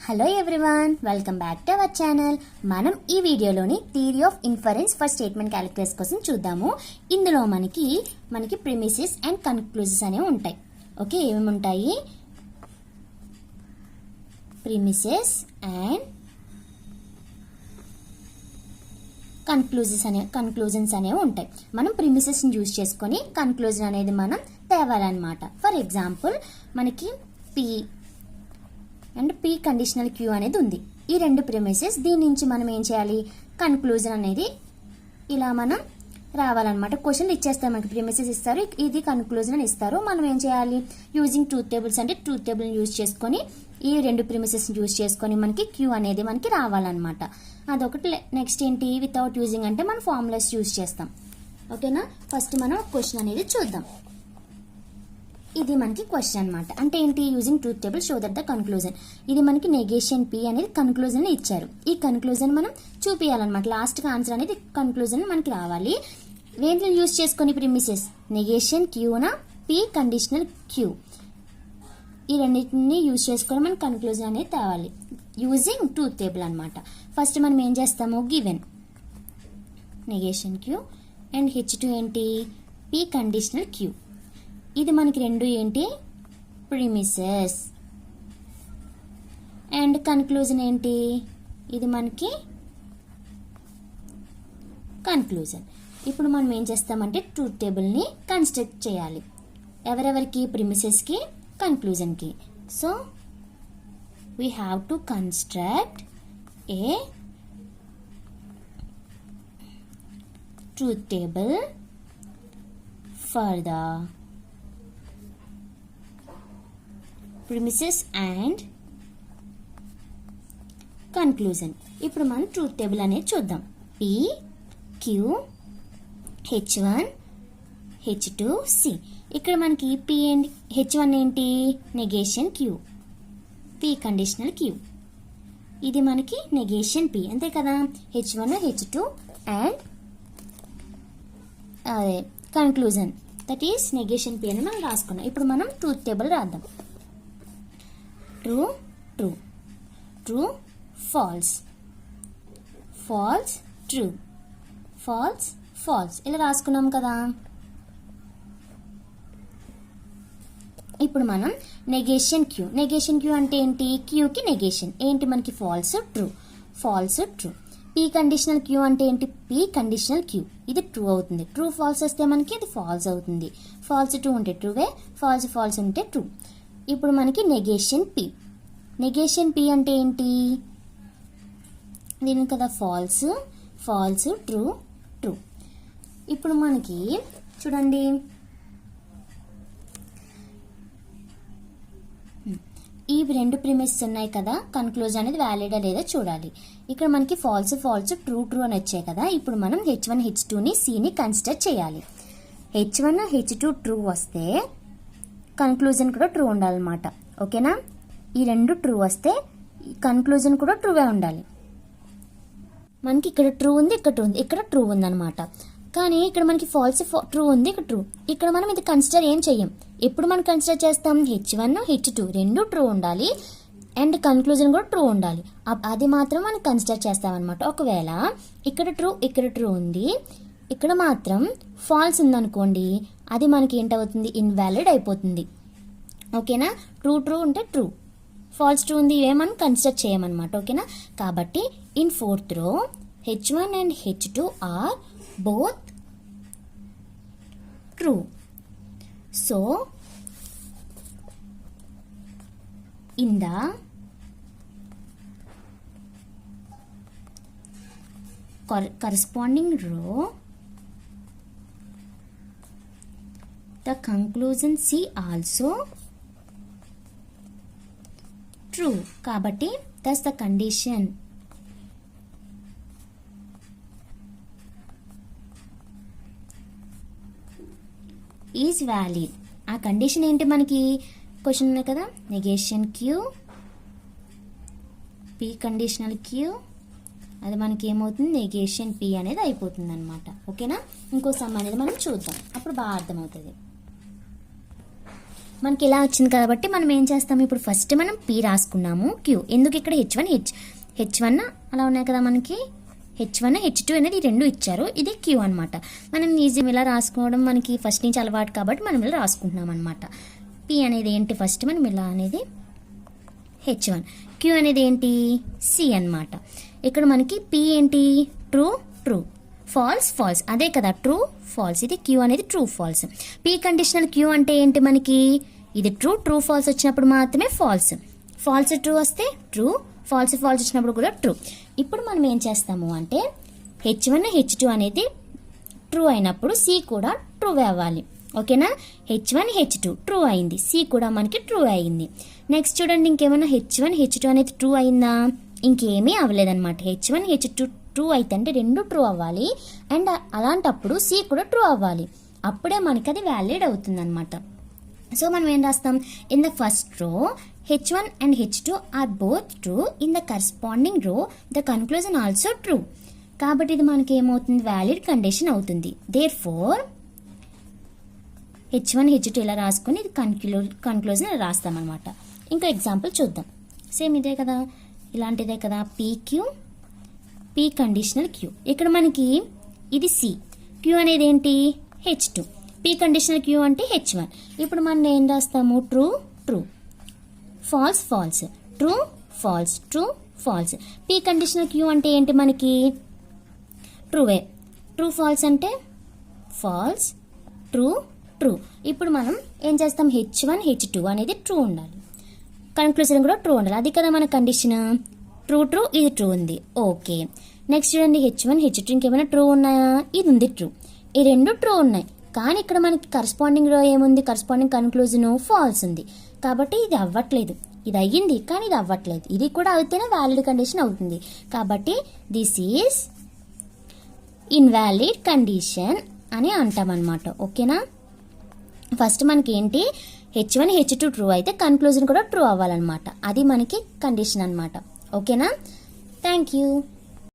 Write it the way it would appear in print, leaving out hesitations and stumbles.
Hello everyone, welcome back to our channel. మనం ఈ వీడియోలోని theory of inference for statement calculus కోసం చూద్దాము. ఇందులో మనకి ప్రిమిసెస్ అండ్ కన్క్లూజన్స్ అనేవి ఉంటాయి. ఓకే, ఏమేమి ఉంటాయి? ప్రిమిసెస్ అండ్ కన్క్లూజన్స్ అనేవి ఉంటాయి. మనం ప్రిమిసెస్ని యూజ్ చేసుకొని కన్క్లూజన్ అనేది మనం తేవాలన్నమాట. ఫర్ ఎగ్జాంపుల్, మనకి P and P conditional Q అనేది ఉంది. ఈ రెండు ప్రిమిసెస్, దీని నుంచి మనం ఏం చేయాలి? కన్క్లూజన్ అనేది ఇలా మనం రావాలన్నమాట. క్వశ్చన్ ఇచ్చేస్తారు, మనకి ప్రిమిసెస్ ఇస్తారు, ఇది కన్క్లూజన్ అని ఇస్తారు. మనం ఏం చేయాలి? యూజింగ్ ట్రూత్ టేబుల్స్ అంటే ట్రూత్ టేబుల్ యూజ్ చేసుకొని ఈ రెండు ప్రిమిసెస్ యూజ్ చేసుకొని మనకి క్యూ అనేది మనకి రావాలన్నమాట. అదొకటి. నెక్స్ట్ ఏంటి? వితౌట్ యూజింగ్ అంటే మనం ఫార్ములాస్ యూజ్ చేస్తాం. ఓకేనా? ఫస్ట్ మనం క్వశ్చన్ అనేది చూద్దాం. ఇది మనకి క్వశ్చన్ అనమాట. అంటే ఏంటి? Using truth table show that the conclusion. ఇది మనకి నెగేషన్ పి అనేది కన్క్లూజన్ ఇచ్చారు. ఈ కన్క్లూజన్ మనం చూపించాలన్నమాట. లాస్ట్గా ఆన్సర్ అనేది కన్క్లూజన్ మనకి రావాలి. వేటిని యూజ్ చేసుకొని ప్రిమిసెస్? నెగేషన్ క్యూనా, పి కండిషనల్ క్యూ. ఈ రెండింటిని యూజ్ చేసుకొని మనం కన్క్లూజన్ అనేది తేవాలి యూజింగ్ ట్రూత్ టేబుల్ అనమాట. ఫస్ట్ మనం ఏం చేస్తాము? Given negation Q and H2 ఏంటి? P conditional Q. ఇది మనకి రెండు ఏంటి? ప్రిమిసెస్. అండ్ కన్క్లూజన్ ఏంటి? ఇది మనకి కన్క్లూజన్. ఇప్పుడు మనం ఏం చేస్తామంటే ట్రూత్ టేబుల్ని కన్స్ట్రక్ట్ చేయాలి. ఎవరెవరికి? ప్రిమిసెస్కి, కన్క్లూజన్కి. So we have to construct a truth table for the premises and conclusion. ఇప్పుడు మనం ట్రూత్ టేబుల్ అనేది చూద్దాం. P Q H1 H2 C. ఇక్కడ మనకి P అండ్ H1 ఏంటి? Negation Q, P conditional Q. ఇది మనకి నెగేషన్ P, అంతే కదా? H1 H2 అండ్ అదే conclusion, that is negation P అని మనం రాసుకున్నాం. ఇప్పుడు మనం ట్రూత్ టేబుల్ రాద్దాం. True true, true false, false true, false false, ఇలా రాసుకున్నాం కదా. ఇప్పుడు మనం నెగేషన్ క్యూ. నెగేషన్ క్యూ అంటే ఏంటి? క్యూకి నెగేషన్ ఏంటి? మనకి false true, false true. P conditional Q అంటే ఏంటి? P conditional Q. ఇది ట్రూ అవుతుంది. ట్రూ ఫాల్స్ వస్తే మనకి ఇది ఫాల్స్ అవుతుంది. ఫాల్స్ ట్రూ ఉంటే ట్రూవే, ఫాల్స్ ఫాల్స్ ఉంటే ట్రూ. ఇప్పుడు మనకి నెగేషన్ పి. నెగేషన్ పి అంటే ఏంటి? దీని కదా ఫాల్స్, ఫాల్స్ ట్రూ, ట్రూ. ఇప్పుడు మనకి చూడండి, ఈ రెండు ప్రిమిసెస్ ఉన్నాయి కదా, కన్క్లూజన్ అనేది వ్యాలిడా లేదా చూడాలి. ఇక్కడ మనకి ఫాల్స్ ఫాల్స్ ట్రూ ట్రూ అని వచ్చాయి కదా. ఇప్పుడు మనం H1 H2ని Cని కన్సిడర్ చేయాలి. H1 H2 ట్రూ వస్తే కన్క్లూజన్ కూడా ట్రూ ఉండాలన్నమాట. ఓకేనా? ఈ రెండు ట్రూ వస్తే కన్క్లూజన్ కూడా ట్రూవే ఉండాలి. మనకి ఇక్కడ ట్రూ ఉంది, ఇక్కడ ట్రూ ఉంది, ఇక్కడ ట్రూ ఉంది అనమాట. కానీ ఇక్కడ మనకి ఫాల్స్ ట్రూ ఉంది, ఇక్కడ ట్రూ. ఇక్కడ మనం ఇది కన్సిడర్ ఏం చెయ్యం. ఎప్పుడు మనం కన్సిడర్ చేస్తాం? H1 H2 రెండు ట్రూ ఉండాలి అండ్ కన్క్లూజన్ కూడా ట్రూ ఉండాలి. అది మాత్రం మనం కన్సిడర్ చేస్తామన్నమాట. ఒకవేళ ఇక్కడ ట్రూ ఉంది, ఇక్కడ మాత్రం ఫాల్స్ ఉందనుకోండి, అది మనకి ఏంటవుతుంది? ఇన్వాలిడ్ అయిపోతుంది. ఓకేనా? ట్రూ ట్రూ ఉంటే ట్రూ, ఫాల్స్ ట్రూ ఉంది, ఏమని కన్సిడర్ చేయమన్నమాట. ఓకేనా? కాబట్టి ఇన్ ఫోర్త్ రో H1 and H2 are both true. So in the corresponding row the conclusion C also true. కాబట్టి thus the condition is valid. ఆ కండిషన్ ఏంటి? మనకి క్వశ్చన్ ఉంది కదా, negation Q, P conditional Q, అది మనకి ఏమవుతుంది? నెగేషన్ పి అనేది అయిపోతుంది అనమాట. ఓకేనా? ఇంకో సమ్ అనేది మనం చూద్దాం, అప్పుడు బాగా అర్థమవుతుంది. మనకి ఇలా వచ్చింది కాబట్టి మనం ఏం చేస్తాము, ఇప్పుడు ఫస్ట్ మనం పీ రాసుకున్నాము, క్యూ ఎందుకు ఇక్కడ హెచ్1 అలా ఉన్నాయి కదా, మనకి H1 H2 అనేది రెండు ఇచ్చారు, ఇది క్యూ అనమాట. మనం ఈజీ ఇలా రాసుకోవడం మనకి ఫస్ట్ నుంచి అలవాటు కాబట్టి మనం ఇలా రాసుకుంటున్నాం అనమాట. పీ అనేది ఏంటి, ఫస్ట్ మనం ఇలా అనేది H1, క్యూ అనేది ఏంటి సి అనమాట. ఇక్కడ మనకి పీ ఏంటి ట్రూ, ఫాల్స్ అదే కదా, ట్రూ ఫాల్స్, ఇది క్యూ అనేది true false. P conditional Q అంటే ఏంటి, మనకి ఇది ట్రూ ఫాల్స్ వచ్చినప్పుడు మాత్రమే ఫాల్స్ ట్రూ వస్తే ట్రూ, ఫాల్స్ వచ్చినప్పుడు కూడా ట్రూ. ఇప్పుడు మనం ఏం చేస్తాము అంటే H1 H2 అనేది ట్రూ అయినప్పుడు సి కూడా ట్రూ అవ్వాలి, ఓకేనా. H1 H2 ట్రూ అయింది, సి కూడా మనకి ట్రూ అయింది. నెక్స్ట్ చూడండి, ఇంకేమైనా H1 H2 అనేది ట్రూ అయిందా, ఇంకేమీ అవ్వలేదన్నమాట. H1 H2 ట్రూ అయితే అంటే రెండు ట్రూ అవ్వాలి, అండ్ అలాంటప్పుడు సి కూడా ట్రూ అవ్వాలి, అప్పుడే మనకి అది వ్యాలిడ్ అవుతుంది అనమాట. సో మనం ఏం రాస్తాం, in the first row H1 and H2 are both true, in the corresponding row the conclusion also true. కాబట్టి ఇది మనకి ఏమవుతుంది, వ్యాలిడ్ కండిషన్ అవుతుంది. దేర్ఫోర్ H1 H2 ఇలా రాసుకొని ఇది కన్క్లూజన్ రాస్తాం అనమాట. ఇంకా ఎగ్జాంపుల్ చూద్దాం. సేమ్ ఇదే కదా, ఇలాంటిదే కదా, పీ కండిషనల్ క్యూ. ఇక్కడ మనకి ఇది సి, క్యూ అనేది ఏంటి H2, పీ కండిషనల్ క్యూ అంటే H1. ఇప్పుడు మనం ఏం రాస్తాము, true false, true false. P conditional Q అంటే ఏంటి, మనకి ట్రూ ఫాల్స్ అంటే ఫాల్స్, ట్రూ. ఇప్పుడు మనం ఏం చేస్తాం, H1 H2 అనేది ట్రూ ఉండాలి, కన్క్లూజన్ కూడా ట్రూ ఉండాలి, అది కదా మన కండిషన్. ట్రూ ఇది ట్రూ ఉంది, ఓకే. నెక్స్ట్ చూడండి, H1 H2 ఇంకేమైనా ట్రూ ఉన్నాయా, ఇది ఉంది ట్రూ, ఈ రెండు ట్రూ ఉన్నాయి. కానీ ఇక్కడ మనకి కరస్పాండింగ్ రో ఏముంది, కరస్పాండింగ్ కన్క్లూజన్ ఫాల్స్ ఉంది, కాబట్టి ఇది అవ్వట్లేదు. ఇది అయ్యింది కానీ ఇది అవ్వట్లేదు, ఇది కూడా అవుతేనే వ్యాలిడ్ కండిషన్ అవుతుంది. కాబట్టి దిస్ ఈజ్ ఇన్వాలిడ్ కండిషన్ అని అంటామన్నమాట, ఓకేనా. ఫస్ట్ మనకి ఏంటి, H1 H2 ట్రూ అయితే కన్క్లూజన్ కూడా ట్రూ అవ్వాలన్నమాట, అది మనకి కండిషన్ అనమాట, ఓకేనా. Thank you.